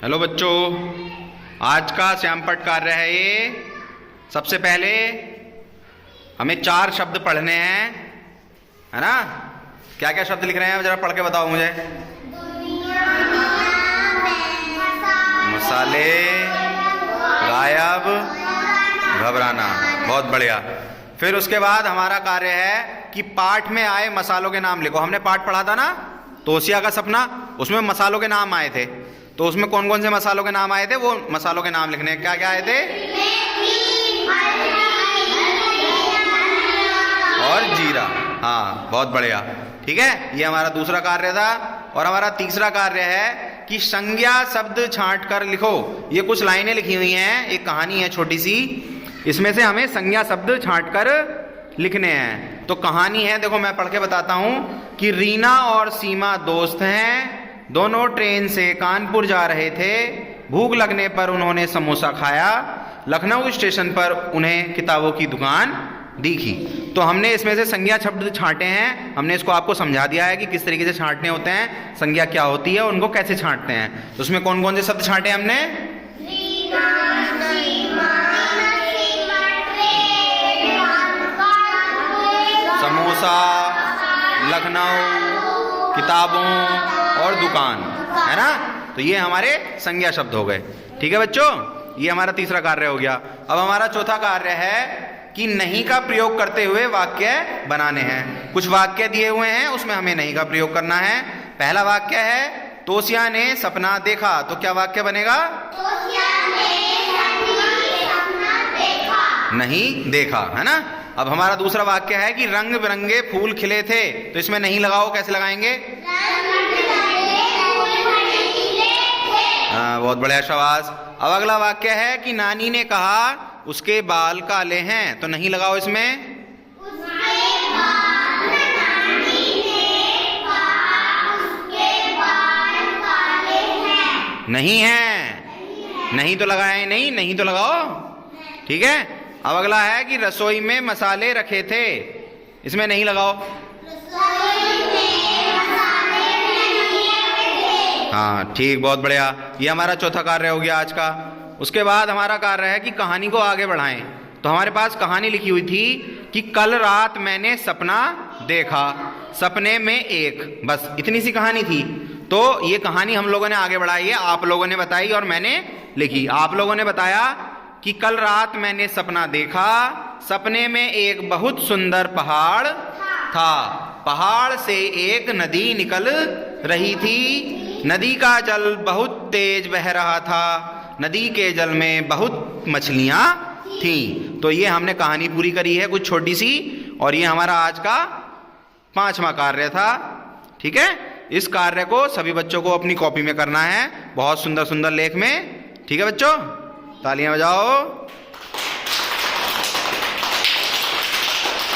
Hello बच्चों, आज का श्यामपठ कार्य है ये। सबसे पहले हमें 4 शब्द पढ़ने हैं, है ना। क्या क्या शब्द लिख रहे हैं जरा पढ़ के बताओ मुझे। मसाले, गायब, घबराना। बहुत बढ़िया। फिर उसके बाद हमारा कार्य है कि पाठ में आए मसालों के नाम लिखो। हमने पाठ पढ़ा था ना तोसिया का सपना, उसमें मसालों के नाम आए थे। तो उसमें कौन कौन से मसालों के नाम आए थे, वो मसालों के नाम लिखने। क्या क्या आए थे? और जीरा। हाँ, बहुत बढ़िया। ठीक है, ये हमारा दूसरा कार्य था। और हमारा तीसरा कार्य है कि संज्ञा शब्द छांट कर लिखो। ये कुछ लाइनें लिखी हुई हैं, एक कहानी है छोटी सी, इसमें से हमें संज्ञा शब्द छांट कर लिखने हैं। तो कहानी है, देखो मैं पढ़ के बताता हूं कि रीना और सीमा दोस्त हैं। दोनों ट्रेन से कानपुर जा रहे थे। भूख लगने पर उन्होंने समोसा खाया। लखनऊ स्टेशन पर उन्हें किताबों की दुकान दिखी। तो हमने इसमें से संज्ञा शब्द छांटे हैं। हमने इसको आपको समझा दिया है कि किस तरीके से छांटने होते हैं, संज्ञा क्या होती है, उनको कैसे छांटते हैं। तो उसमें कौन कौन से शब्द छांटे हमने? समोसा, लखनऊ, किताबों और दुकान, है ना। तो ये हमारे संज्ञा शब्द हो गए। ठीक है बच्चों, ये हमारा तीसरा कार्य हो गया। अब हमारा चौथा कार्य है कि नहीं का प्रयोग करते हुए वाक्य बनाने हैं। कुछ वाक्य दिए हुए हैं, उसमें हमें नहीं का प्रयोग करना है। पहला वाक्य है तोसिया ने सपना देखा। तो क्या वाक्य बनेगा? तोसिया ने सपना देखा, नहीं देखा, है ना। अब हमारा दूसरा वाक्य है कि रंग बिरंगे फूल खिले थे। तो इसमें नहीं लगाओ, कैसे लगाएंगे? हाँ, बहुत बढ़िया, शाबाश। अब अगला वाक्य है कि नानी ने कहा उसके बाल काले हैं। तो नहीं लगाओ इसमें। उसके बाल, नानी ने कहा उसके बाल काले हैं। नहीं है, नहीं तो लगाए, नहीं तो लगाओ। ठीक है। अब अगला है कि रसोई में मसाले रखे थे। इसमें नहीं लगाओ। हाँ ठीक, बहुत बढ़िया। ये हमारा चौथा कार्य हो गया आज का। उसके बाद हमारा कार्य है कि कहानी को आगे बढ़ाएं। तो हमारे पास कहानी लिखी हुई थी कि कल रात मैंने सपना देखा, सपने में एक, बस इतनी सी कहानी थी। तो ये कहानी हम लोगों ने आगे बढ़ाई है, आप लोगों ने बताई और मैंने लिखी। आप लोगों ने बताया कि कल रात मैंने सपना देखा, सपने में एक बहुत सुंदर पहाड़ था। पहाड़ से एक नदी निकल रही थी। नदी का जल बहुत तेज बह रहा था। नदी के जल में बहुत मछलियां थीं। तो ये हमने कहानी पूरी करी है, कुछ छोटी सी। और ये हमारा आज का 5वां कार्य था। ठीक है, इस कार्य को सभी बच्चों को अपनी कॉपी में करना है, बहुत सुंदर सुंदर लेख में। ठीक है बच्चों, तालियां बजाओ।